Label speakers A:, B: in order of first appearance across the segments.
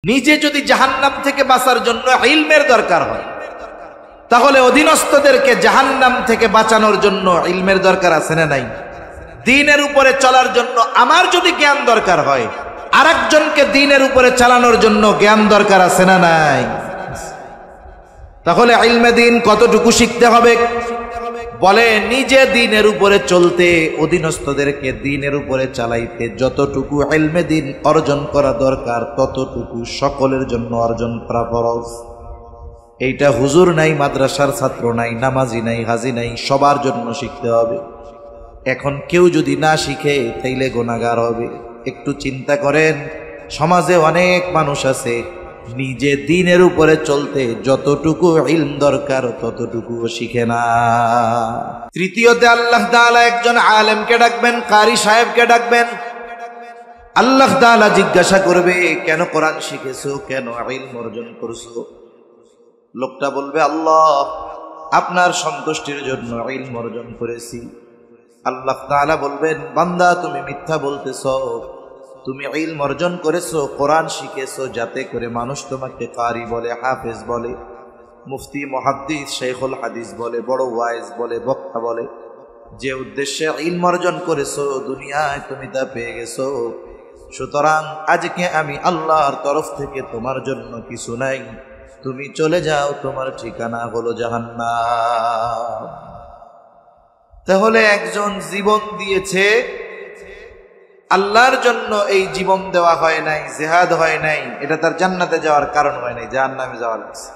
A: নিজে যদি জাহান্নাম থেকে বাঁচার জন্য ইলমের দরকার হয়, তাহলে অধীনস্থদেরকে জাহান্নাম থেকে বাঁচানোর জন্য ইলমের দরকার আছে না নাই? দ্বীনের উপরে চলার জন্য আমার যদি জ্ঞান দরকার হয়, আরেকজনকে দ্বীনের উপরে চালানোর জন্য জ্ঞান দরকার আছে না নাই? তাহলে ইলমে দ্বীন কতটুকু শিখতে হবে? বলে নিজে দ্বীনের উপরে চলতে, অধীনস্থদেরকে দ্বীনের উপরে চালাইতে যতটুকু ইলমে দ্বীন অর্জন করা দরকার, ততটুকু সকলের জন্য অর্জন করা ফরজ। এইটা হুজুর নাই, মাদ্রাসার ছাত্র নাই, নামাজি নাই, হাজি নাই, সবার জন্য শিখতে হবে। এখন কেউ যদি না শিখে তাইলে গুনাহগার হবে। একটু চিন্তা করেন, সমাজে অনেক মানুষ আছে নিজে দ্বীনের উপরে চলতে যতটুকু ইলম দরকার ততটুকু শিখে না। তৃতীয়তে আল্লাহ তাআলা একজন আলেমকে ডাকবেন, কারি সাহেবকে ডাকবেন। আল্লাহ তাআলা জিজ্ঞাসা করবে, কেন কোরআন শিখেছো, কেন ইলম অর্জন করছো? লোকটা বলবে, আল্লাহ আপনার সন্তুষ্টির জন্য ইলম অর্জন করেছি। আল্লাহ তাআলা বলবেন, বান্দা তুমি মিথ্যা বলতেছো, তুমি ইলম অর্জন করেছো, কোরআন শিখেছো যাতে করে মানুষ তোমাকে কারি বলে, হাফেজ বলে, মুফতি, মুহাদ্দিস, শাইখুল হাদিস বলে, বড় ওয়াইজ বলে, বক্তা বলে। যে উদ্দেশ্যে ইলম অর্জন করেছো দুনিয়ায় তুমি তা পেয়ে গেছো। সুতরাং আজকে আমি আল্লাহর তরফ থেকে তোমার জন্য কিছু নাই, তুমি চলে যাও, তোমার ঠিকানা হলো জাহান্নাম। তাহলে একজন জীবন দিয়েছে আল্লাহর জন্য, এই জীবন দেওয়া হয় নাই, জিহাদ হয় নাই, এটা তার জান্নাতে যাওয়ার কারণ হয় নাই, জাহান্নামে যাওয়া লাগছে।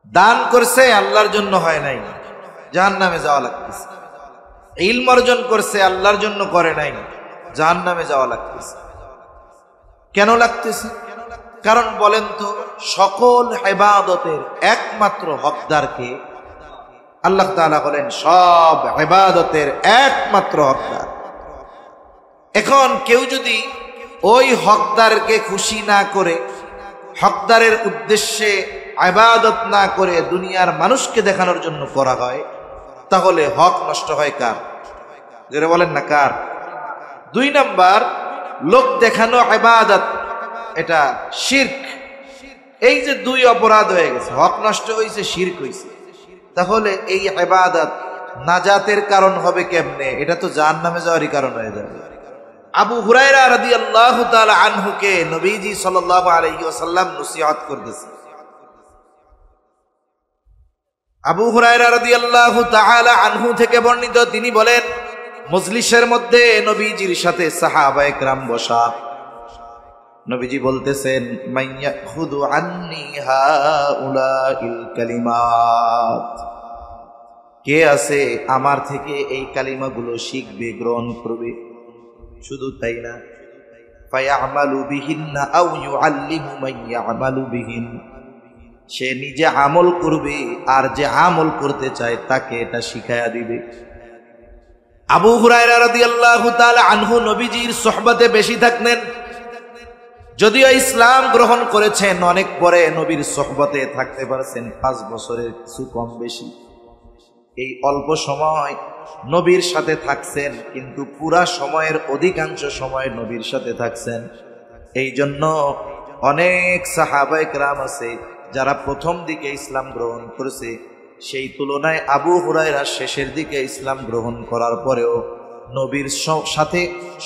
A: দান করছে আল্লাহর জন্য হয় নাই, জাহান্নামে যাওয়া লাগতেছে। ইলম অর্জন করছে আল্লাহর জন্য করে নাই, জাহান্নামে যাওয়া লাগতেছে। কেন লাগতেছে? কারণ বলেন তো, সকল ইবাদতের একমাত্র হকদারকে? আল্লাহ তাআলা বলেন সব ইবাদতের একমাত্র হকদার। এখন কেউ যদি ওই হকদারকে খুশি না করে, হকদারের উদ্দেশ্যে ইবাদত না করে দুনিয়ার মানুষকে দেখানোর জন্য করা হয়, তাহলে হক নষ্ট হয় কার? যারা বলেন না কার? 2 নাম্বার, লোক দেখানো ইবাদত, এটা শিরক। এই যে 2 অপরাধ হয়ে গেছে, হক নষ্ট হয়েছে, শিরক হয়েছে। তাহলে এই ইবাদত নাজাতের কারণ হবে কেমনে? এটা তো জাহান্নামে যাওয়ারই কারণ হয়ে যাবে। আবু হুরায়রা রাদিয়াল্লাহু তাআলা আনহুকে নবীজি সাল্লাল্লাহু আলাইহি ওয়াসাল্লাম নসিহত করতেছেন। আবু হুরায়রা রাদিয়াল্লাহু তাআলা আনহু থেকে বর্ণিত, তিনি বলেন, মজলিসের মধ্যে নবীজির সাথে সাহাবায়ে কেরাম বসা। নবীজি বলতেছেন, মাইয়াখুযু আন্নী হাউলাইল কালিমাত, কে আছে আমার থেকে এই কালিমাগুলো শিখবে, গ্রহণ করবে? শুধু তাই না, ফায়ামালু বিহিন্না আও ইউআল্লিমু মান ইয়ামালু বিহিন, সে নিজে আমল করবে আর যে আমল করতে চায় তাকে এটা শিখায়া দিবে। আবু হুরায়রা রাদিয়াল্লাহু তাআলা আনহু নবীজির সোহবতে বেশি থাকতেন। যদিও ইসলাম গ্রহণ করেছেন অনেক পরে, নবীর সোহবতে থাকতে পারছেন 5 বছরের কিছু কম বেশি। এই অল্প সময় নবীর সাথে থাকছেন, কিন্তু পুরা সময়ের অধিকাংশ সময় নবীর সাথে থাকছেন। এই জন্য অনেক সাহাবায়ে কেরাম আছে যারা প্রথম দিকে ইসলাম গ্রহণ করেছে, সেই তুলনায় আবু হুরায়রা শেষের দিকে ইসলাম গ্রহণ করার পরেও নবীর সাথে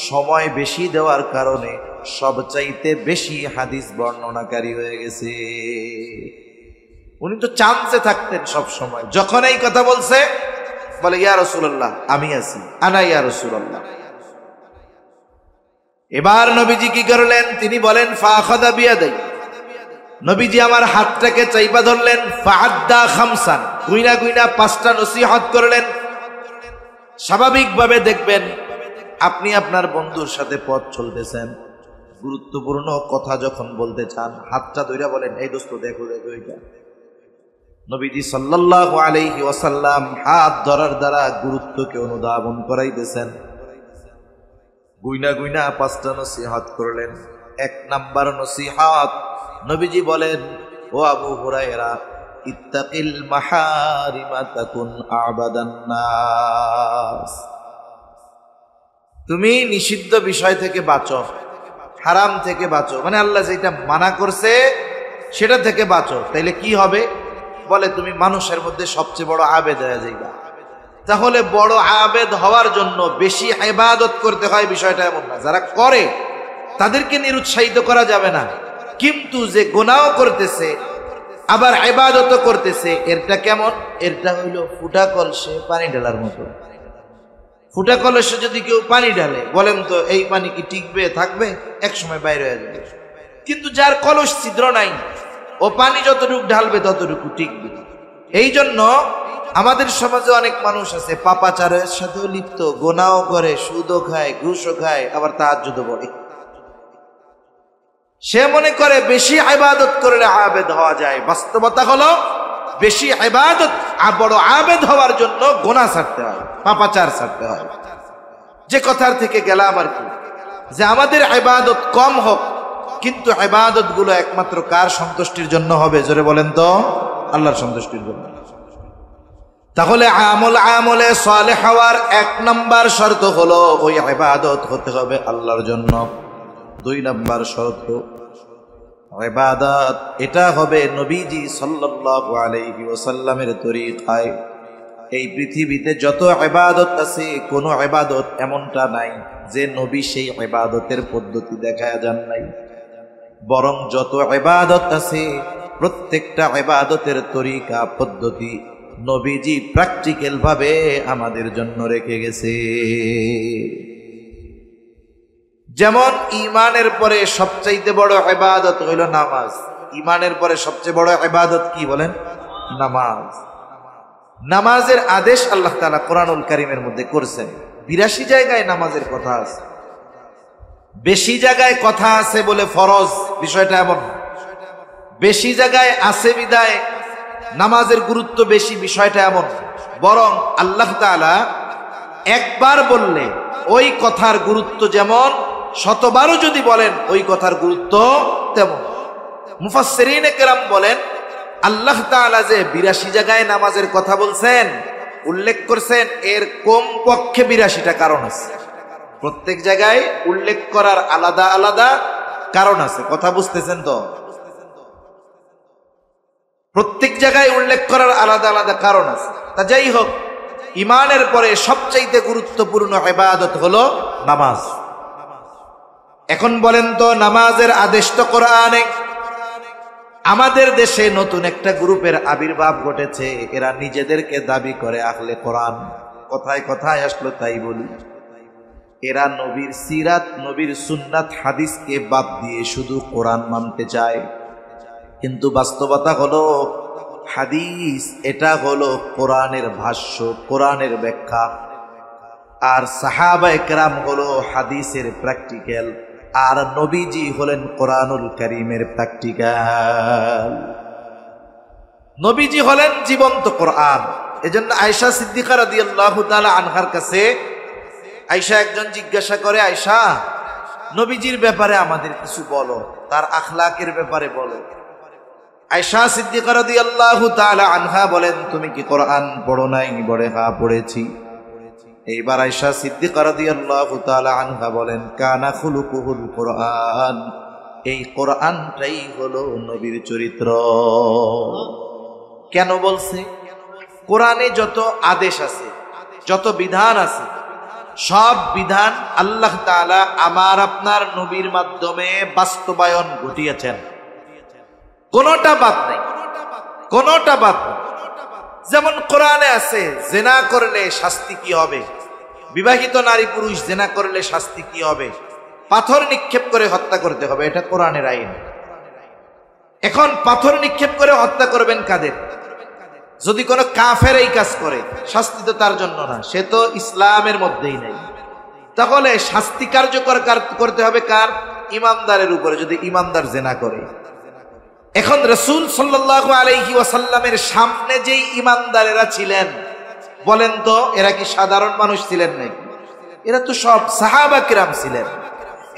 A: সময় বেশি দেওয়ার কারণে সবচাইতে বেশি হাদিস বর্ণনাকারী হয়ে গেছে। উনি তো চান্সে থাকতেন সব সময়, যখন এই কথা বলছে বলে, ইয়া রাসূলুল্লাহ আমি আছি, আনা ইয়া রাসূলুল্লাহ। এবার নবীজি কি করলেন? তিনি বলেন, ফাআখাযা বিয়াদাই, নবীজি আমার হাতটাকে চাইপা ধরলেন, ফাআদ্দা খামসান, গুইনা গুইনা 5টা নসিহত করলেন। স্বাভাবিকভাবে দেখবেন, আপনি আপনার বন্ধুর সাথে পথ চলতেছেন, গুরুত্বপূর্ণ কথা যখন বলতে চান, হাতটা ধইরা বলেন, এই দোস্ত দেখো দেখো এটা। নবীজি সাল্লাল্লাহু আলাইহি ওয়াসাল্লাম হাত ধরার দ্বারা গুরুত্বকে অনুধাবন করাইতেছেন। গুইনা গুইনা 5টা নসিহত করলেন। 1 নাম্বার নসিহত, নবীজি বলেন, ও আবু হুরায়রা, ইত্তাকিল মাহারিমা তাকুন আবাদান নাস, তুমি নিষিদ্ধ বিষয় থেকে বাঁচো। হারাম থেকে বাঁচো, মানে আল্লাহ যেটা মানা করছে সেটা থেকে বাঁচো। তাইলে কি হবে? বলে তুমি মানুষের মধ্যে সবচেয়ে বড় আবেদ হয়ে যাইবা। তাহলে বড় আবেদ হওয়ার জন্য বেশি ইবাদত করতে হয়, বিষয়টা এমন না। যারা করে তাদেরকে নিরুৎসাহিত করা যাবে না, কিন্তু যে গুনাহ করতেছে আবার ইবাদতও করতেছে, এরটা কেমন? এরটা হইল ফুটা কলসে পানি ঢালার মতো। ফুটা কলসে যদি কেউ পানি ঢালে, বলেন তো এই পানি কি টিকবে, থাকবে? এক সময় বাইরে হয়ে যাবে। কিন্তু যার কলস ছিদ্র নাই, ও পানি যতটুকু ঢালবে ততটুকু টিকবে। এই জন্য আমাদের সমাজে অনেক মানুষ আছে পাপাচারের সাথেও লিপ্ত, গুনাহ করে, সুদও খায়, ঘুষও খায়, আবার তাহাজ্জুদও পড়ে। সে মনে করে বেশি ইবাদত করলে আবেদ হওয়া যায়। বাস্তবতা হলো বেশি ইবাদত, বড় আবেদ হওয়ার জন্য গুনাহ ছাড়তে হয়, পাপাচার ছাড়তে হয়। যে কথার থেকে গেলাম আর কি, যে আমাদের ইবাদত কম হোক, কিন্তু ইবাদত গুলো একমাত্র কার সন্তুষ্টির জন্য হবে? জোরে বলেন তো, আল্লাহর সন্তুষ্টির জন্য। তাহলে আমলে সালেহ হওয়ার 1 নাম্বার শর্ত হলো ওই ইবাদত হতে হবে আল্লাহর জন্য। 2 নাম্বার শর্ত, ইবাদত এটা হবে নবীজি সাল্লাল্লাহু আলাইহি ওয়াসাল্লামের তরিকায়। এই পৃথিবীতে যত ইবাদত আছে, কোনো ইবাদত এমনটা নাই যে নবী সেই ইবাদতের পদ্ধতি দেখায়া যান নাই। বরং যত ইবাদত আছে প্রত্যেকটা ইবাদতের তরিকা, পদ্ধতি নবীজি প্র্যাকটিক্যাল ভাবে আমাদের জন্য রেখে গেছে। যেমন ঈমানের পরে সবচাইতে বড় ইবাদত হইল নামাজ। ঈমানের পরে সবচেয়ে বড় ইবাদত কি বলেন? নামাজ। নামাজের আদেশ আল্লাহ তাআলা কোরআনুল কারীমের মধ্যে করেছেন। 82 জায়গায় নামাজের কথা আছে। বেশি জায়গায় কথা আছে বলে ফরজ, বিষয়টা এমন। বেশি জায়গায় আছে বিদায় নামাজের গুরুত্ব বেশি, বিষয়টা এমন। বরং আল্লাহ তাআলা একবার বললে ওই কথার গুরুত্ব যেমন, 100বারও যদি বলেন ওই কথার গুরুত্ব তেমন। মুফাসসিরিনে কেরাম বলেন আল্লাহ তাআলা যে 82 জায়গায় নামাজের কথা বলছেন, উল্লেখ করছেন, এর কমপক্ষে 82টা কারণ আছে। প্রত্যেক জায়গায় উল্লেখ করার আলাদা আলাদা কারণ আছে। কথা বুঝতেছেন তো? প্রত্যেক জায়গায় উল্লেখ করার আলাদা আলাদা কারণ আছে। তা যাই হোক, ঈমানের পরে সবচাইতে গুরুত্বপূর্ণ ইবাদত হলো নামাজ। এখন বলেন তো, নামাজের আদেশ তো কোরআনে। আমাদের দেশে নতুন একটা গ্রুপের আবির্ভাব ঘটেছে, এরা নিজেদেরকে দাবি করে আহলে কোরআন। কথায় কথায় আসলো তাই বলি, এরা নবীর সিরাত, নবীর সুন্নাত, হাদিসকে বাদ দিয়ে শুধু কোরআন মানতে চায়। কিন্তু বাস্তবতা হলো হাদিস এটা হলো কোরআনের ভাষ্য, কোরআনের ব্যাখ্যা, আর সাহাবায়ে কেরাম হলো হাদিসের প্র্যাকটিক্যাল, আর নবীজি হলেন কোরআনুল কারীমের প্র্যাকটিক্যাল। নবীজি হলেন জীবন্ত কোরআন। এজন্য আয়েশা সিদ্দিকা রাদিয়াল্লাহু তাআলা আনহার কাছে আয়েশা একজন জিজ্ঞাসা করে, আয়েশা নবীজির ব্যাপারে আমাদের কিছু বলো, তার আখলাকের ব্যাপারে বলো। আয়েশা সিদ্দিকা রাদিয়াল্লাহু তাআলা আনহা বলেন, তুমি কি কোরআন পড়ো নাই? বলে হ্যাঁ পড়েছি। এইবার আয়েশা সিদ্দিকা রাদিয়াল্লাহু তাআলা আনহা বলেন, কানা খুলুকুহুল কোরআন, এই কোরআনটাই হলো নবীর চরিত্র। কেন বলছে? কোরআনে যত আদেশ আছে, যত বিধান আছে, সব বিধান আল্লাহ তাআলা আমার আপনার নবীর মাধ্যমে বাস্তবায়ন ঘটিয়েছেন। কোনটা বাদ নাই, কোনটা বাদ নাই। যেমন কোরআনে আছে জিনা করলে শাস্তি কি হবে, বিবাহিত নারী পুরুষ জিনা করলে শাস্তি কি হবে, পাথর নিক্ষেপ করে হত্যা করতে হবে, এটা কোরআনের আইন। এখন পাথর নিক্ষেপ করে হত্যা করবেন কাদের? যদি কোনো কাফের এই কাজ করে, শাস্তি তো তার জন্য না, সে তো ইসলামের মধ্যেই নেই। তাহলে শাস্তি কার্যকর করতে হবে কার? ইমানদারের উপরে, যদি ইমানদার জিনা করে। এখন রাসূল সাল্লাল্লাহু আলাইহি ওয়াসাল্লামের সামনে যেই ইমানদারেরা ছিলেন, বলেন তো এরা কি সাধারণ মানুষ ছিলেন নাকি? এরা তো সব সাহাবা কিরাম ছিলেন।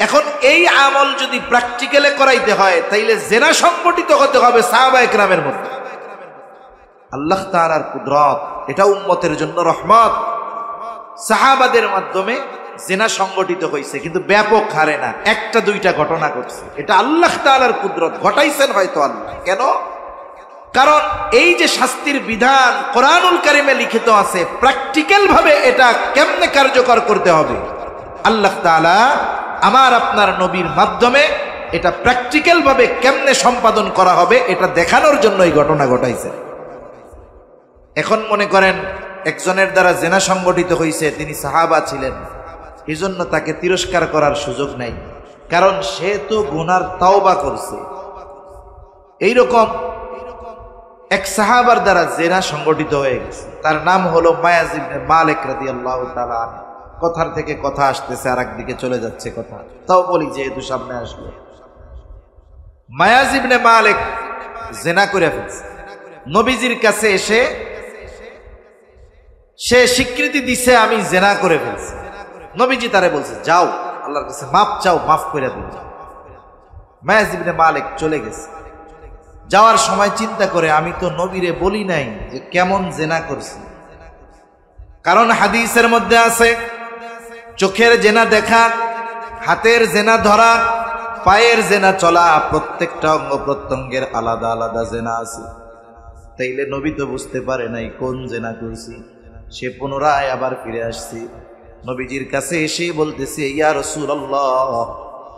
A: এখন এই আমল যদি প্র্যাকটিক্যালে করাইতে হয়, তাইলে জিনা সংগঠিত হতে হবে সাহাবা কিরামের মধ্যে। আল্লাহ তাআলার কুদরত, এটা উম্মতের জন্য রহমত। সাহাবাদের মাধ্যমে জেনা সংগঠিত হয়েছে, কিন্তু ব্যাপক হারে না, একটা দুইটা ঘটনা ঘটছে। এটা আল্লাহ তাআলার কুদরত, ঘটাইছেন হয়তো আল্লাহ। কেন? কারণ এই যে শাস্তির বিধান কোরআনুল কারিমে লিখিত আছে, প্র্যাকটিক্যাল ভাবে এটা কেমনে কার্যকর করতে হবে আল্লাহ তাআলা আমার আপনার নবীর মাধ্যমে এটা প্র্যাকটিক্যাল ভাবে কেমনে সম্পাদন করা হবে এটা দেখানোর জন্য এই ঘটনা ঘটাইছে। এখন মনে করেন একজনের দ্বারা জেনা সংগঠিত হয়েছে, তিনি সাহাবা ছিলেন, এই জন্য তাকে তিরস্কার করার সুযোগ নাই, কারণ সে তো গুনার তাওবা করছে। এইরকম এক সাহাবার দ্বারা জেনা সংগঠিত হয়ে গেছে, তার নাম হলো মায়াজ ইবনে মালিক রাদিয়াল্লাহু তাআলা আনহু। কথার থেকে কথা আসতেছে, আর একদিকে চলে যাচ্ছে কথা, তাও বলি যেহেতু সামনে আসলো। মায়াজ ইবনে মালিক জেনা করে ফেলছে। নবীজির কাছে এসে সে স্বীকৃতি দিছে আমি জেনা করে ফেলছি। নবীজি তারে বলছে যাও আল্লাহর কাছে মাফ চাও, মাফ করে দিন। মায়াজ ইবনে মালিক চলে গেছে। যাওয়ার সময় চিন্তা করে আমি তো নবীরে বলি নাই যে কেমন জেনা করছি, কারণ হাদিসের মধ্যে আছে চোখের জেনা দেখা, হাতের জেনা ধরা, পায়ের জেনা চলা, প্রত্যেকটা অঙ্গ প্রত্যঙ্গের আলাদা আলাদা জেনা আছে। তাইলে নবী তো বুঝতে পারে নাই কোন জেনা করছি। সে পুনরায় আবার ফিরে আসছে, নবীজির কাছে এসে বলতেছে ইয়া রাসূলুল্লাহ,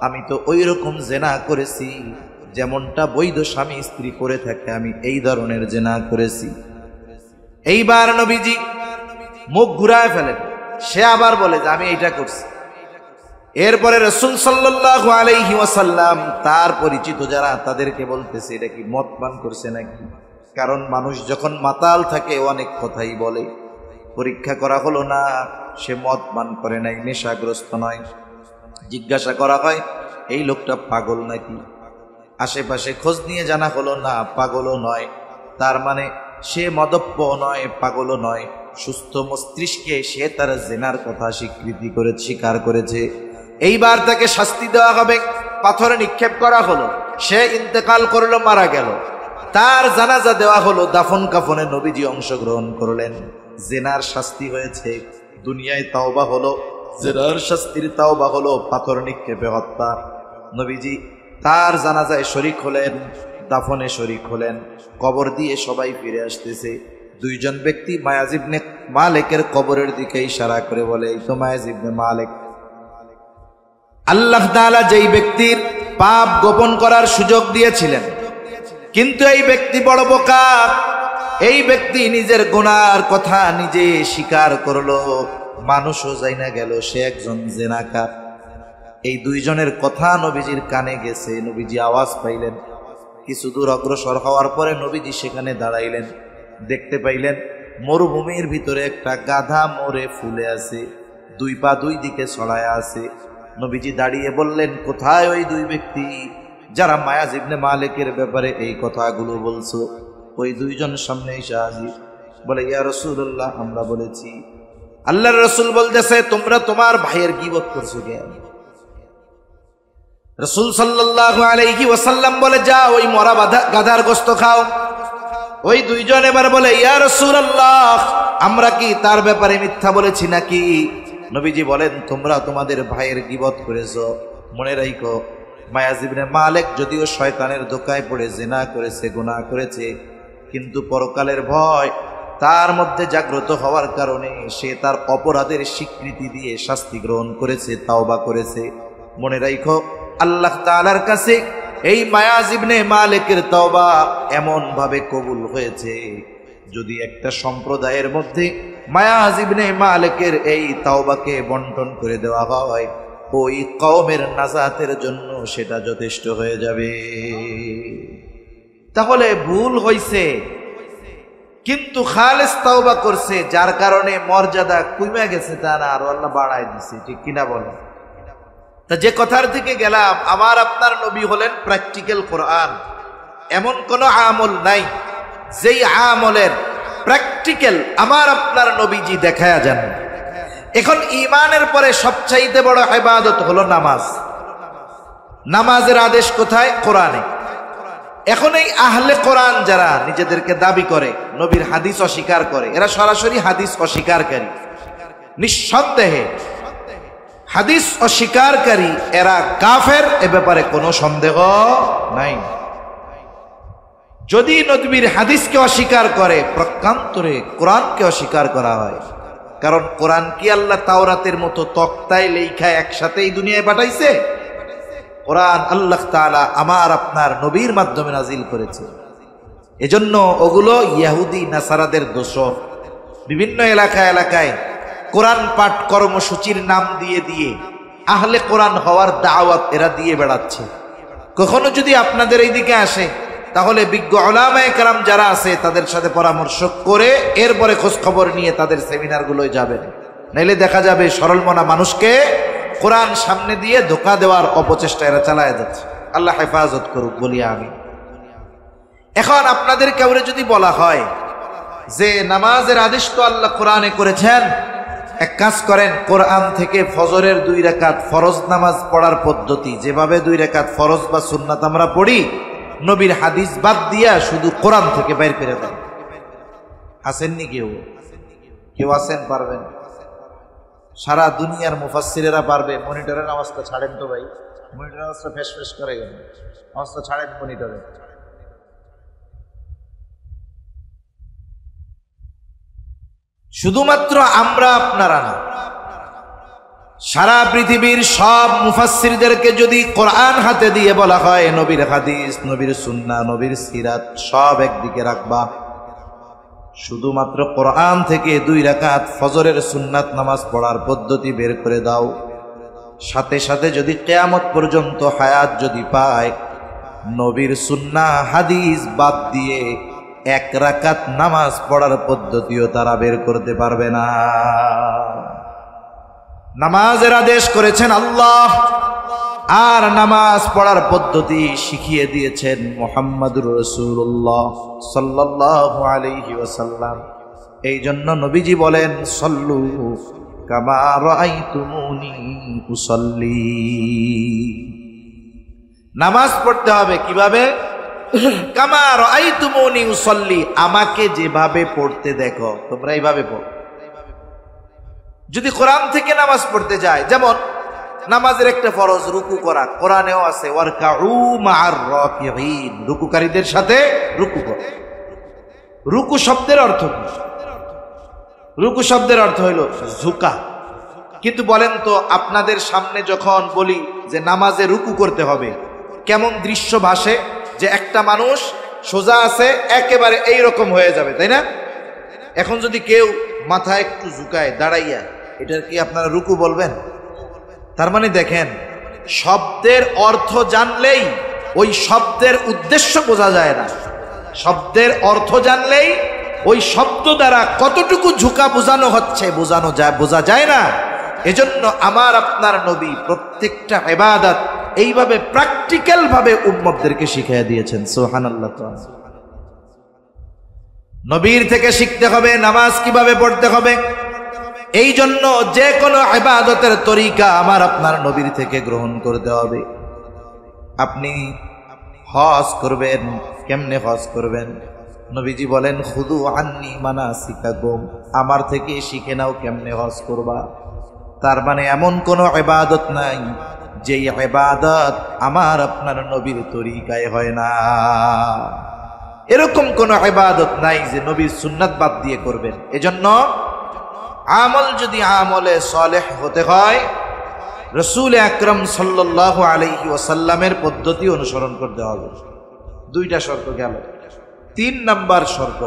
A: আমি তো ওই রকম জেনা করেছি যেমনটা বৈধ স্বামী স্ত্রী করে থাকে, আমি এই ধরনের জেনা করেছি। এইবার নবীজি মুখ ঘুরায় ফেলেন, সে আবার বলে যে আমি এইটা করছি। এরপরে রাসূল সাল্লাল্লাহু আলাইহি ওয়াসাল্লাম তার পরিচিত যারা তাদেরকে বলতেছে এটা কি মদ পান করছে নাকি, কারণ মানুষ যখন মাতাল থাকে অনেক কথাই বলে। পরীক্ষা করা হলো না, সে মদ পান করে নাই, নেশাগ্রস্ত নয়। জিজ্ঞাসা করা হয় এই লোকটা পাগল নাকি, আশেপাশে খোঁজ নিয়ে জানা হলো না, পাগলও নয়। তার মানে সে মদপ্য নয়, পাগলও নয়, সুস্থ মস্তিষ্কে সে তার জেনার কথা স্বীকার করেছে। এইবার তাকে শাস্তি দেওয়া হবে, পাথরে নিক্ষেপ করা হলো, সে ইন্তেকাল করলো, মারা গেল। তার জানাজা দেওয়া হলো, দাফন কাফনে নবীজি অংশগ্রহণ করলেন। জেনার শাস্তি হয়েছে, দুনিয়ায় তাওবা হলো, জেনার শাস্তির তাওবা হলো পাথর নিক্ষেপে হত্যা। নবীজি তার জানাজায় শরীক হলেন, দাফনে শরীক হলেন, কবর দিয়ে সবাই ফিরে আসতেছে। দুইজন ব্যক্তি মায়াজ ইবনে মালিকের কবরের দিকে ইশারা করে বলে এই তো মায়াজ ইবনে মালিক। আল্লাহ তাআলা যেই ব্যক্তির পাপ গোপন করার সুযোগ দিয়েছিলেন, কিন্তু এই ব্যক্তি বড় বোকা, এই ব্যক্তি নিজের গুনার কথা নিজে স্বীকার করলো, মানুষও যাই না গেল সে একজন জেনাকার। এই দুইজনের কথা নবীজির কানে গেছে, নবীজি আওয়াজ পাইলেন। কিছু দূর অগ্রসর হওয়ার পরে নবীজি সেখানে দাঁড়াইলেন, দেখতে পাইলেন মরুভূমির ভিতরে একটা গাধা মরে ফুলে আছে, দুই পা দুই দিকে ছড়ায় আছে। নবীজি দাঁড়িয়ে বললেন কোথায় ওই দুই ব্যক্তি যারা মায়াজ ইবনে মালিকের ব্যাপারে এই কথাগুলো বলছো? ওই দুইজন সামনে এসে হাজির, বলে ইয়া রাসূলুল্লাহ আমরা বলেছি। আল্লাহর রাসূল বলতেছে তোমরা তোমার ভাইয়ের গীবত করছো কেন? রাসূল সাল্লাল্লাহু আলাইহি ওয়াসাল্লাম বলে যা ওই মরা গাধার গোশত খাও। ওই দুইজন এবার বলে ইয়া রাসূলুল্লাহ আমরা কি তার ব্যাপারে মিথ্যা বলেছি নাকি? নবীজি বলেন তোমরা তোমাদের ভাইয়ের গীবত করেছো। মনে রাখো মায়াজ ইবনে মালিক যদিও শয়তানের ধোঁকায় পড়ে জিনা করেছে, গুনাহ করেছে, কিন্তু পরকালের ভয় তার মধ্যে জাগ্রত হওয়ার কারণে সে তার অপরাধের স্বীকৃতি দিয়ে শাস্তি গ্রহণ করেছে, তাওবা করেছে। মনে রাখো আল্লাহ তাআলার কাছে এই মায়াজ ইবনে মালিকের তাওবা এমন ভাবে কবুল হয়েছে, যদি একটা সম্প্রদায়ের মধ্যে মায়াজ ইবনে মালিকের এই তাওবাকে বন্টন করে দেওয়া হয়, ওই কওমের নাজাতের জন্য সেটা যথেষ্ট হয়ে যাবে। তাহলে ভুল হইছে কিন্তু খালেস তাওবা করছে, যার কারণে মর্যাদা কমে গেছে তা না, আর আল্লাহ বাড়ায় দিছে। ঠিক কিনা বলেন? তা যে কথার থেকে গেলাম, আমার আপনার নবী হলেন প্র্যাকটিক্যাল কোরআন। এমন কোন আমল নাই যেই আমলের প্র্যাকটিক্যাল আমার আপনার নবীজি দেখায়া যান। এখন ঈমানের পরে সবচাইতে বড় ইবাদত হলো নামাজ। নামাজের আদেশ কোথায়? কোরআনে। এখন এই আহলে কোরআন যারা নিজেদেরকে দাবি করে নবীর হাদিস অস্বীকার করে, এরা সরাসরি হাদিস অস্বীকারকারী। নিঃসন্দেহে হাদিস অস্বীকারী এরা কাফের, এ ব্যাপারে কোনো সন্দেহ নাই। যদি নবীর হাদিসকে অস্বীকার করে, প্রকান্তরে কোরআনকে অস্বীকার করা হয়। কারণ কোরআন কি আল্লাহ তাওরাতের মতো তক্তায় লেখা একসাথে এই দুনিয়ায় পাঠাইছে? কোরআন আল্লাহ তাআলা আমার আপনার নবীর মাধ্যমে নাজিল করেছে। এজন্য ওগুলো ইহুদি নাসারাদের দোষর। বিভিন্ন এলাকায় কোরআন পাঠ কর্মসূচির নাম দিয়ে দিয়ে আহলে কোরআন হওয়ার দাওয়াত এরা দিয়ে বেড়াচ্ছে। কখনো যদি আপনাদের এইদিকে আসে, তাহলে বিজ্ঞ উলামায়ে কেরাম যারা আছে তাদের সাথে পরামর্শ করে এরপরে খোঁজ খবর নিয়ে তাদের সেমিনারগুলোয় যাবেন। নাইলে দেখা যাবে সরল মনা মানুষকে কোরআন সামনে দিয়ে ধোঁকা দেওয়ার অপচেষ্টা এরা চালায় যাচ্ছে। আল্লাহ হেফাজত করুক, বলি আমি। এখন আপনাদের কাউরে যদি বলা হয় যে নামাজের আদেশ তো আল্লাহ কোরআনে করেছেন, এক কাজ করেন, কোরআন থেকে ফজরের 2 রাকাত ফরজ নামাজ পড়ার পদ্ধতি, যেভাবে 2 রাকাত ফরজ বা সুন্নাত আমরা পড়ি, নবীর হাদিস বাদ দিয়া শুধু কোরআন থেকে বের করে দেন। আসেননি কেউ আছেন? পারবেন? সারা দুনিয়ার মুফাসসিরেরা পারবে। মনিটরের আওয়াজটা ছাড়েন তো ভাই, মনিটরের আওয়াজটা ফেস ফেস করে গেল, আওয়াজটা ছাড়েন মনিটরে। শুধুমাত্র আমরা আপনারা না, সারা পৃথিবীর সব মুফাসসিরদেরকে যদি কোরআন হাতে দিয়ে বলা হয় নবীর হাদিস, নবীর সুন্নাহ, নবীর সিরাত সব একদিকে রাখবা, শুধুমাত্র কোরআন থেকে 2 রাকাত ফজরের সুন্নাত নামাজ পড়ার পদ্ধতি বের করে দাও, সাথে সাথে যদি কিয়ামত পর্যন্ত হায়াত যদি পায়, নবীর সুন্নাহ হাদিস বাদ দিয়ে 1 রাকাত নামাজ পড়ার পদ্ধতিও তারা বের করতে পারবে না। নামাজের আদেশ করেছেন আল্লাহ, আর নামাজ পড়ার পদ্ধতি শিখিয়ে দিয়েছেন মুহাম্মদুর রাসূলুল্লাহ সাল্লাল্লাহু আলাইহি ওয়াসাল্লাম। এই জন্য নবীজি বলেন, সল্লু কামা রাআইতুমুনি উসাল্লি। নামাজ পড়তে হবে কিভাবে? কামা রাআইতুমুনি উসাল্লি, আমাকে যেভাবে পড়তে দেখো তোমরা এইভাবে পড়ো। যদি কোরআন থেকে নামাজ পড়তে যায়, যেমন নামাজের একটা ফরজ রুকু করা, কোরআনেও আছে ওয়ারকাউ মা'আর রাকিঈন, রুকুকারীদের সাথে রুকু করো। রুকু শব্দের অর্থ কি? রুকু শব্দের অর্থ হইল ঝুঁকা। কিন্তু বলেন তো, আপনাদের সামনে যখন বলি যে নামাজে রুকু করতে হবে, কেমন দৃশ্য ভাসে যে একটা মানুষ সোজা আছে একেবারে এইরকম হয়ে যাবে, তাই না? এখন যদি কেউ মাথা একটু ঝুঁকায় দাঁড়াইয়া, এটার কি আপনারা রুকু বলবেন? তার মানে দেখেন, শব্দের অর্থ জানলেই ওই শব্দের উদ্দেশ্য বোঝা যায় না। শব্দের অর্থ জানলেই ওই শব্দ দ্বারা কতটুকু ঝুঁকা বোঝানো হচ্ছে বোঝা যায় না। এজন্য আমার আপনার নবী প্রত্যেকটা ইবাদত এইভাবে প্র্যাকটিক্যাল ভাবে উম্মতদেরকে শিখিয়ে দিয়েছেন। সুবহানাল্লাহ। নবীর থেকে শিখতে হবে নামাজ কিভাবে পড়তে হবে। এই জন্য যে কোনো ইবাদতের তরিকা আমার আপনার নবীর থেকে গ্রহণ করতে হবে। আপনি হজ করবেন, কেমনে হজ করবেন? নবীজি বলেন, খুদু আন্নি মানাসিকাকুম, আমার থেকে শিখে নাও কেমনে হজ করবা। তার মানে এমন কোনো ইবাদত নাই যে ইবাদত আমার আপনার নবীর তরিকায় হয় না। এরকম কোন ইবাদত নাই যে নবীর সুন্নাত বাদ দিয়ে করবেন। এজন্য আমল যদি আমলে সালেহ হতে হয়, রাসূল আকরাম সাল্লাল্লাহু আলাইহি ওয়াসাল্লামের পদ্ধতি অনুসরণ করতে হবে। 2টা শর্ত গেল। 3 নাম্বার শর্ত,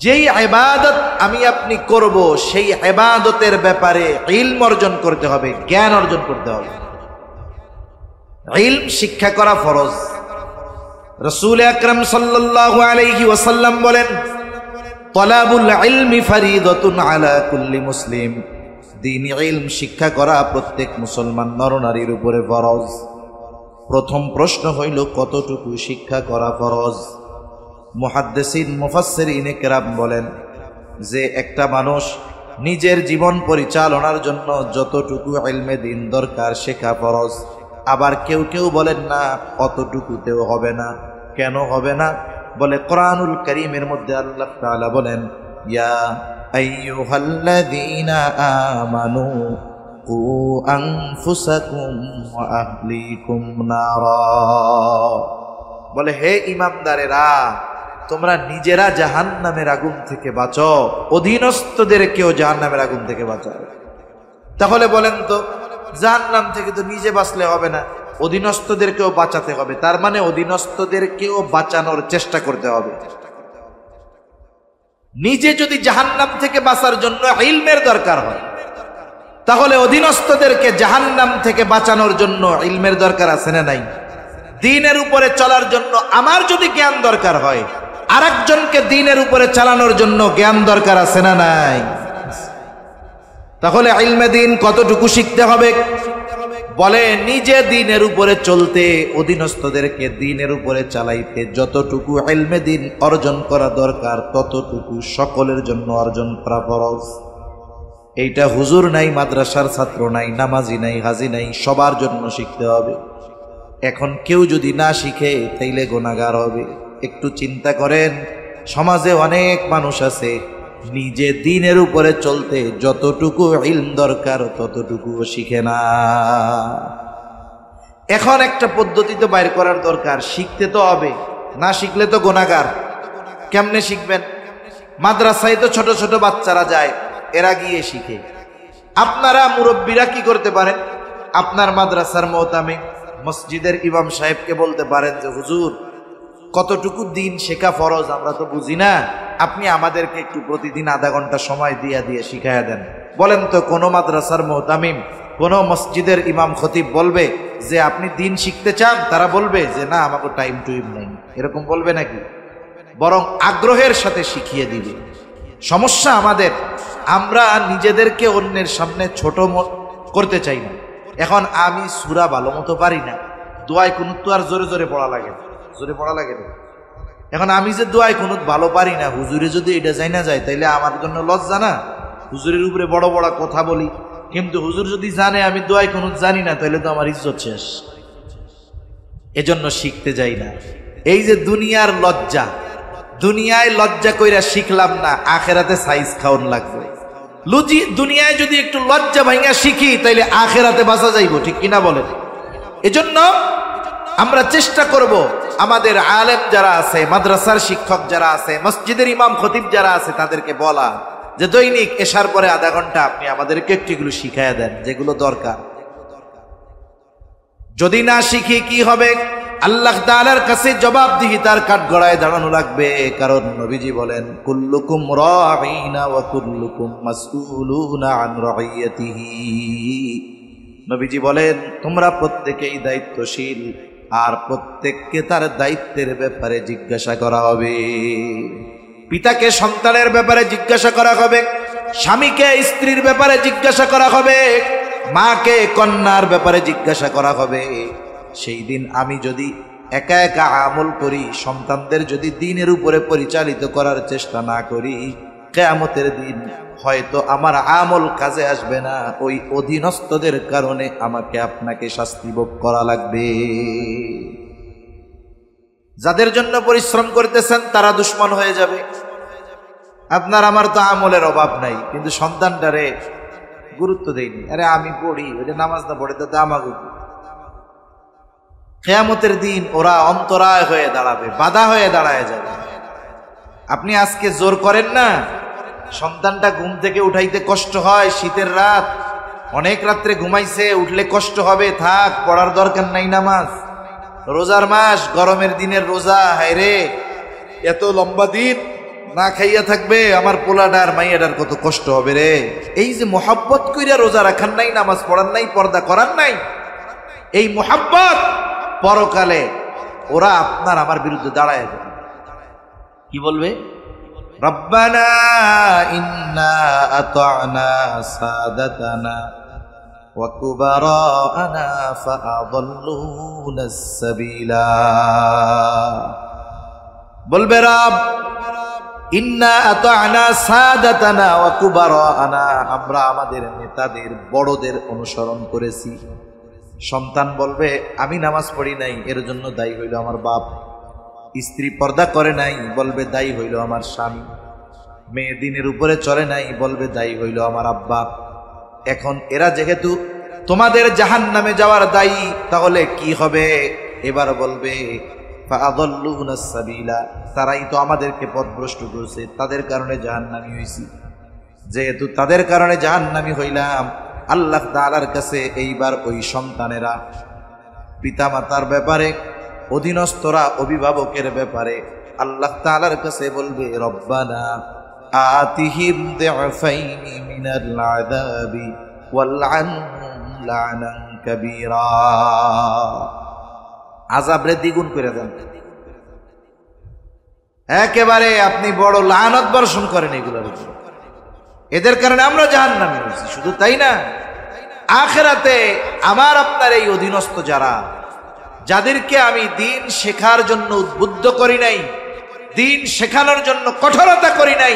A: যেই ইবাদত আমি আপনি করব সেই ইবাদতের ব্যাপারে ইলম অর্জন করতে হবে, জ্ঞান অর্জন করতে হবে। ইলম শিক্ষা করা ফরজ। রাসূল আকরাম সাল্লাল্লাহু আলাইহি ওয়াসাল্লাম বলেন, তলাবুল ইলমি ফরিদাতুন আলা কুল্লি মুসলিম, দ্বীনি ইলম শিক্ষা করা প্রত্যেক মুসলমান নরনারীর উপরে ফরজ। প্রথম প্রশ্ন হইল, কতটুকু শিক্ষা করা ফরজ? মুহাদ্দিসিন মুফাসসিরিন কেরাম বলেন যে একটা মানুষ নিজের জীবন পরিচালনার জন্য যতটুকু ইলমে দ্বীন দরকার শেখা ফরজ। আবার কেউ কেউ বলেন না, অতটুকুতেও হবে না। কেন হবে না? বলে কোরআনুল কারীমের মধ্যে আল্লাহ তাআলা বলেন, ইয়া আইয়ুহাল্লাযীনা আমানু কু আনফুসাকুম ওয়া আহলিকুম নারা। বলে হে ইমানদারেরা, তোমরা নিজেরা জাহান্নামের আগুন থেকে বাঁচো, অধীনস্থদেরকেও জাহান্নামের আগুন থেকে বাঁচাও। তাহলে বলেন তো, জাহান্নাম থেকে তো নিজে বাঁচলে হবে না, অধীনস্থদেরকেও বাঁচাতে হবে। তার মানে অধীনস্থদেরকেও বাঁচানোর চেষ্টা করতে হবে। নিজে যদি জাহান্নাম থেকে বাঁচার জন্য ইলমের দরকার হয়, তাহলে অধীনস্থদেরকে জাহান্নাম থেকে বাঁচানোর জন্য ইলমের দরকার আছে না নাই? দ্বীনের উপরে চলার জন্য আমার যদি জ্ঞান দরকার হয়, আরেকজনকে দ্বীনের উপরে চালানোর জন্য জ্ঞান দরকার আছে না নাই? তাহলে ইলমে দ্বীন কতটুকু শিখতে হবে? বলে নিজে দ্বীনের উপরে চলতে, অধীনস্থদেরকে দ্বীনের উপরে চালাইতে যতটুকু ইলমে দ্বীন অর্জন করা দরকার, ততটুকু সকলের জন্য অর্জন করা ফরজ। এইটা হুজুর নাই, মাদ্রাসার ছাত্র নাই, নামাজি নাই, হাজি নাই, সবার জন্য শিখতে হবে। এখন কেউ যদি না শিখে তাইলে গুনাহগার হবে। একটু চিন্তা করেন, সমাজে অনেক মানুষ আছে নিজে দ্বীনের উপরে চলতে যতটুকু ইলম দরকার ততটুকুও শিখে না। এখন একটা পদ্ধতি তো বাইর করার দরকার, শিখতে তো হবে, না শিখলে তো গুনাহগার। কেমনে শিখবেন? মাদ্রাসায় তো ছোট ছোট বাচ্চারা যায়, এরা গিয়ে শিখে। আপনারা মুরব্বীরা কি করতে পারেন? আপনার মাদ্রাসার মুতামিম, মসজিদের ইমাম সাহেবকে বলতে পারেন যে হুজুর, কতটুকু দিন শেখা ফরজ আমরা তো বুঝি না, আপনি আমাদেরকে একটু প্রতিদিন আধা ঘন্টা সময় দিয়ে শিখাইয়া দেন। বলেন তো কোন মাদ্রাসার মুতামিম, কোন মসজিদের ইমাম খতিব বলবে যে আপনি দিন শিখতে চান? তারা বলবে যে না, আমাকে টাইম টুইম নেই, এরকম বলবে নাকি? বরং আগ্রহের সাথে শিখিয়ে দিবে। সমস্যা আমাদের, আমরা নিজেদেরকে অন্যের সামনে ছোট করতে চাই না। এখন আমি সূরা ভালো মতো পারি না, দোয়ায় কুনুত তো আর জোরে জোরে পড়া লাগে না, জোরে পড়া লাগে না। এখন আমি যে দোয়ায় কুনুত ভালো পারি না, হুজুরে যদি এটা যাই না যায় তাইলে আমার জন্য লজ্জা না? হুজুরের উপরে বড় বড় কথা বলি, কিন্তু হুজুর যদি জানে আমি দোয়ায় কুনুত জানি না, তাইলে তো আমার ইজ্জত শেষ। এজন্য শিখতে যাই না। এই যে দুনিয়ার লজ্জা, দুনিয়ায় লজ্জা কইরা শিখলাম না, আখেরাতে সাইজ খাওন লাগবে। দুনিয়ায় যদি একটু লজ্জা ভাঙা শিখি তাইলে আখেরাতে বাঁচা যাইব, ঠিক কিনা বলেন? এজন্য আমরা চেষ্টা করব আমাদের আলেম যারা আছে, মাদ্রাসার শিক্ষক যারা আছে, মসজিদের ইমাম খতিব যারা আছে, তাদেরকে বলা যে দৈনিক এশার পরে আধা ঘন্টা আপনি আমাদেরকে একটুগুলো শিখাইয়া দেন যেগুলো দরকার। যদি না শিখি কি হবে? আল্লাহ তাআলার কাছে জবাবদিহি তার কাঠগড়ায় দাঁড়ানো লাগবে। কারণ নবীজি বলেন কুল্লুকুম রাঈনা ওয়া কুল্লুকুম মাসউলুনা আন রাইয়াতিহি। নবীজি বলেন তোমরা প্রত্যেকেই দায়িত্বশীল, আর প্রত্যেককে তার দায়িত্বের ব্যাপারে জিজ্ঞাসা করা হবে। পিতাকে সন্তানের ব্যাপারে জিজ্ঞাসা করা হবে, স্বামীকে স্ত্রীর ব্যাপারে জিজ্ঞাসা করা হবে, মাকে কন্যার ব্যাপারে জিজ্ঞাসা করা হবে। সেই দিন আমি যদি একা একা আমল করি, সন্তানদের যদি দ্বীনের উপরে পরিচালিত করার চেষ্টা না করি, কিয়ামতের দিন হয়তো আমার আমল কাজে আসবে না। ওই অধীনস্থদের কারণে আমাকে আপনাকে শাস্তি ভোগ করা লাগবে। যাদের জন্য পরিশ্রম করতেছেন তারা দুশ্মন হয়ে যাবে। আপনার আমার তো আমলের অভাব নাই, কিন্তু সন্তানটারে গুরুত্ব দেয়নি। আরে আমি পড়ি, ওই যে নামাজ না পড়ে তাতে আমাকে। কিয়ামতের দিন ওরা অন্তরায় হয়ে দাঁড়াবে, বাধা হয়ে দাঁড়ায় যাবে। আপনি আজকে জোর করেন না, সন্তানটা ঘুম থেকে উঠাইতে কষ্ট হয়, শীতের রাত, অনেক রাত্রে ঘুমাইছে, উঠলে কষ্ট হবে, থাক, পড়ার দরকার নাই নামাজ। রোজার মাস, গরমের দিনের রোজা, হায়রে এত লম্বা দিন না খাইয়া থাকবে, আমার পোলাডার মাইয়াডার কত কষ্ট হবে রে। এই যে মোহাব্বত কইরা রোজা রাখার নাই, নামাজ পড়ার নাই, পর্দা করার নাই, এই মোহাব্বত পরকালে ওরা আপনার আমার বিরুদ্ধে দাঁড়ায় যাবে। কি বলবে? রব্বানা ইন্না আতা'না সাদাতানা ওয়া কুবারা'না ফাআদাল্লুনাস সাবিলা। বলবে রব ইন্না আতা'না সাদাতানা ওয়া কুবারা'না, আমরা আমাদের নেতাদের, বড়দের অনুসরণ করেছি। সন্তান বলবে আমি নামাজ পড়ি নাই, এর জন্য দায়ী হইল আমার বাপ। স্ত্রী পর্দা করে নাই, বলবে দায়ী হইল আমার স্বামী। মেয়ে দিনের উপরে চলে নাই, বলবে দায়ী হইল আমার আব্বা। এখন এরা যেহেতু তোমাদের জাহান্নামে যাওয়ার দায়ী, তাহলে কি হবে? এবার বলবে ফাআযাল্লুনাস সাবিলা, তারাই তো আমাদেরকে পথভ্রষ্ট করেছে, তাদের কারণে জাহান্নামী হইছি। যেহেতু তাদের কারণে জাহান্নামী হইলাম, আল্লাহ তাআলার কাছে এইবার ওই সন্তানেরা পিতামাতার ব্যাপারে, অধীনস্থরা অভিভাবকের ব্যাপারে আল্লাহ তাআলার কাছে বলবে রব্বানা আতিহিম দি'ফাইনি মিনাল আযাবি ওয়ালআনহুম লা'নান কাবীরা। আযাবরে দ্বিগুণ করে দেন, একেবারে আপনি বড় লানত বর্ষণ করেন এগুলোর উপর। এদের কারণে আমরা জাহান্নামী হয়েছি। শুধু তাই না, আখিরাতে আমার আপনার এই অধীনস্থ যারা, যাদেরকে আমি দিন শেখার জন্য উদ্বুদ্ধ করি নাই, দিন শেখানোর জন্য কঠোরতা করি নাই,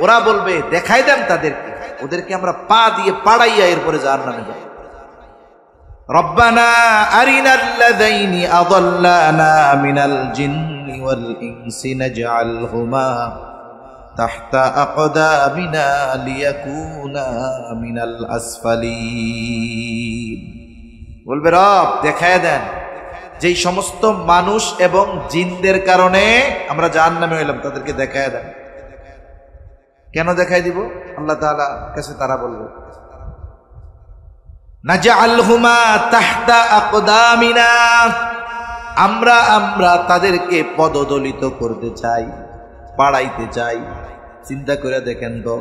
A: ওরা বলবে দেখাই দেন তাদেরকে, ওদেরকে আমরা পা দিয়ে পাড়াইয়া এরপরে জাহান্নামে যাব। রব্বানা আরিনাল্লাযাইনি আযাল্লানা মিনাল জিন্নি ওয়াল ইনসি নাজআলহুমা তাহতা আকদামিনা লিয়াকুনা মিনাল আসফালিন। বলবে রব দেখায় দেন যেই সমস্ত মানুষ এবং জিনদের কারণে আমরা জাহান্নামে হইলাম, তাদেরকে দেখায় দেন। কেন দেখাই দিব? আল্লাহ তাআলা কাছে তারা বলবে নাজআলহুমা তাহতা আকদামিনা, আমরা তাদেরকে পদদলিত করতে চাই, পাড়াইতে চাই। চিন্তা করে দেখেন তো,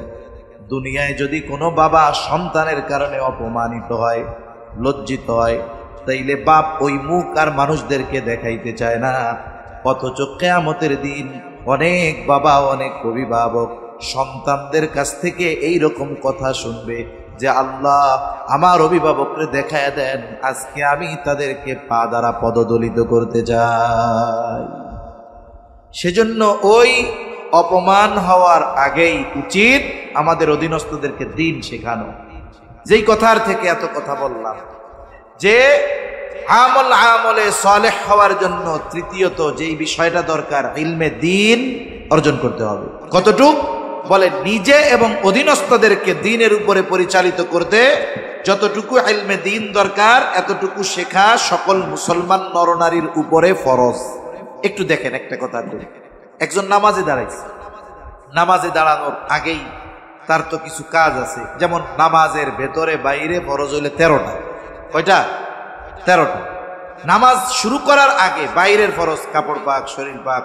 A: দুনিয়ায় যদি কোনো বাবা সন্তানের কারণে অপমানিত হয়, লজ্জিত হয়, তাইলে বাপ ওই মুখ আর মানুষদেরকে দেখাইতে চায় না। অথচ কিয়ামতের দিন অনেক বাবা, অনেক অভিভাবক সন্তানদের কাছ থেকে এই রকম কথা শুনবে যে আল্লাহ আমার অভিভাবককে দেখায় দেন, আজকে আমি তাদেরকে পা দ্বারা পদদলিত করতে চাই। সেজন্য ওই অপমান হওয়ার আগেই উচিত আমাদের অধীনস্থদেরকে দিন শেখানো। যেই কথার থেকে এত কথা বললাম যে আমলে সালেহ হওয়ার জন্য তৃতীয়ত যেই বিষয়টা দরকার, ইলমে দিন অর্জন করতে হবে। কতটুক? বলে নিজে এবং অধীনস্থদেরকে দিনের উপরে পরিচালিত করতে যতটুকু ইলমে দিন দরকার, এতটুকু শেখা সকল মুসলমান নরনারীর উপরে ফরজ। একটু দেখেন একটা কথা, একজন নামাজে দাঁড়াইছে, নামাজে দাঁড়ানোর আগেই তার তো কিছু কাজ আছে। যেমন নামাজের ভেতরে বাইরে ফরজ হইলে 13টা। কয়টা? 13টা। নামাজ শুরু করার আগে বাইরের ফরজ, কাপড় পাক, শরীর পাক,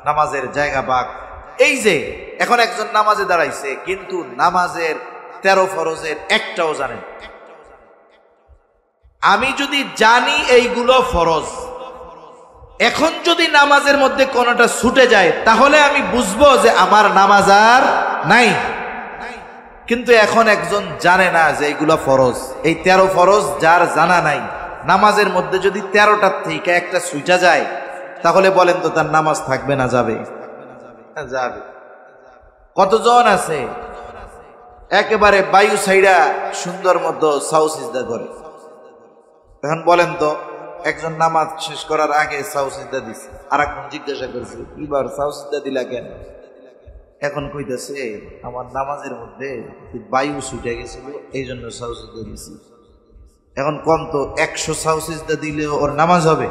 A: নামাজের জায়গা পাক। এই যে এখন একজন নামাজে দাঁড়াইছে, কিন্তু নামাজের 13 ফরজের একটাও জানেন। আমি যদি জানি এইগুলো ফরজ, এখন যদি নামাজের মধ্যে কোনোটা ছুটে যায়, তাহলে আমি বুঝবো যে আমার নামাজ আর নাই। কিন্তু এখন একজন জানে না যে এইগুলো ফরজ। এই 13 ফরজ যার জানা নাই, নামাজের মধ্যে যদি 13টার থেকে একটা ছুটে যায়, তাহলে বলেন তো তার নামাজ থাকবে না যাবে? যাবে। কতজন আছে একেবারে বায়ু সাইডা সুন্দর মতো সাউ সিজদা করে? এখন বলেন তো, একজন নামাজ শেষ করার আগে সাউ সিজদা দিছে, আর একজন জিজ্ঞাসা করছে এবার সাউ সিজদা দিলা কেন? এখন কইতেছে আমার নামাজের মধ্যে বায়ু ছুটে গেছিল, এই জন্য সাউ সিজদা দিছি। এখন কম তো 100 সাউ সিজদা দিলেও ওর নামাজ হবে?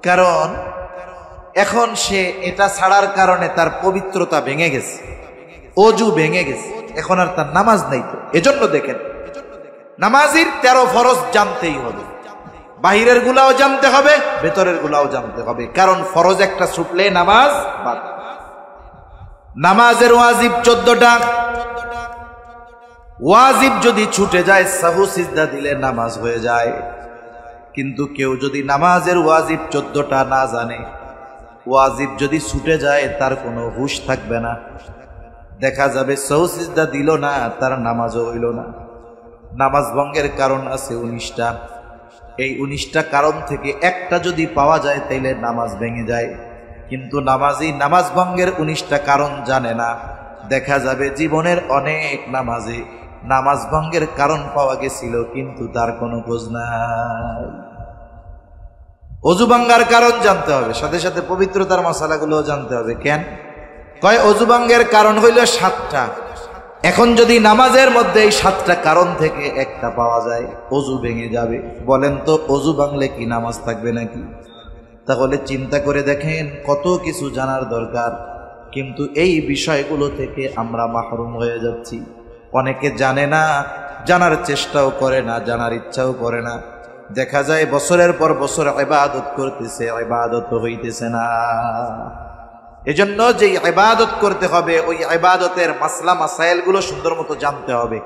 A: কারণ এখন সে এটা ছাড়ার কারণে তার পবিত্রতা ভেঙে গেছে, অজু ভেঙে গেছে, এখন আর তার নামাজ নাই। তো এজন্য দেখেন, নামাজের 13 ফরজ জানতেই হবে, বাহিরের গুলাও জানতে হবে, ভেতরের গুলাও জানতে হবে। কারণ ফরজ একটা ছুটলে নামাজ বাদ। নামাজের ওয়াজিব 14টা। ওয়াজিব যদি ছুটে যায়, সাহু সিজদা দিলে নামাজ হয়ে যায়। কিন্তু কেউ যদি নামাজের ওয়াজিব 14টা না জানে, ওয়াজিব যদি ছুটে যায়, তার কোনো হুঁশ থাকবে না। দেখা যাবে সাহু সিজদা দিল না, তার নামাজও হইল না। নামাজ ভঙ্গের কারণ আছে 19টা। এই 19টা কারণ থেকে একটা যদি পাওয়া যায়, তাইলে নামাজ ভেঙে যায়। কিন্তু নামাজি নামাজ ভঙ্গের 19টা কারণ জানে না। দেখা যাবে জীবনের অনেক নামাজে নামাজ ভঙ্গের কারণ পাওয়া গেছিল, কিন্তু তার কোনো খোঁজ নাই। অজু ভাঙ্গার কারণ জানতে হবে, সাথে সাথে পবিত্রতার মশালাগুলো জানতে হবে। কেন? কয় অজু ভাঙ্গের কারণ হইল 7টা। এখন যদি নামাজের মধ্যে এই 7টা কারণ থেকে একটা পাওয়া যায়, অজু ভেঙে যাবে। বলেন তো অজু ভাঙলে কি নামাজ থাকবে নাকি? তাহলে চিন্তা করে দেখেন কত কিছু জানার দরকার, কিন্তু এই বিষয়গুলো থেকে আমরা মাহরুম হয়ে যাচ্ছি। অনেকে জানে না, জানার চেষ্টাও করে না, জানার ইচ্ছাও করে না। দেখা যায় বছরের পর বছর ইবাদত করতেছে, ইবাদত হইতেছে না। এজন্য যে ইবাদত করতে হবে ওই ইবাদতের মাসলা মাসাইলগুলো সুন্দর মতো জানতে হবে।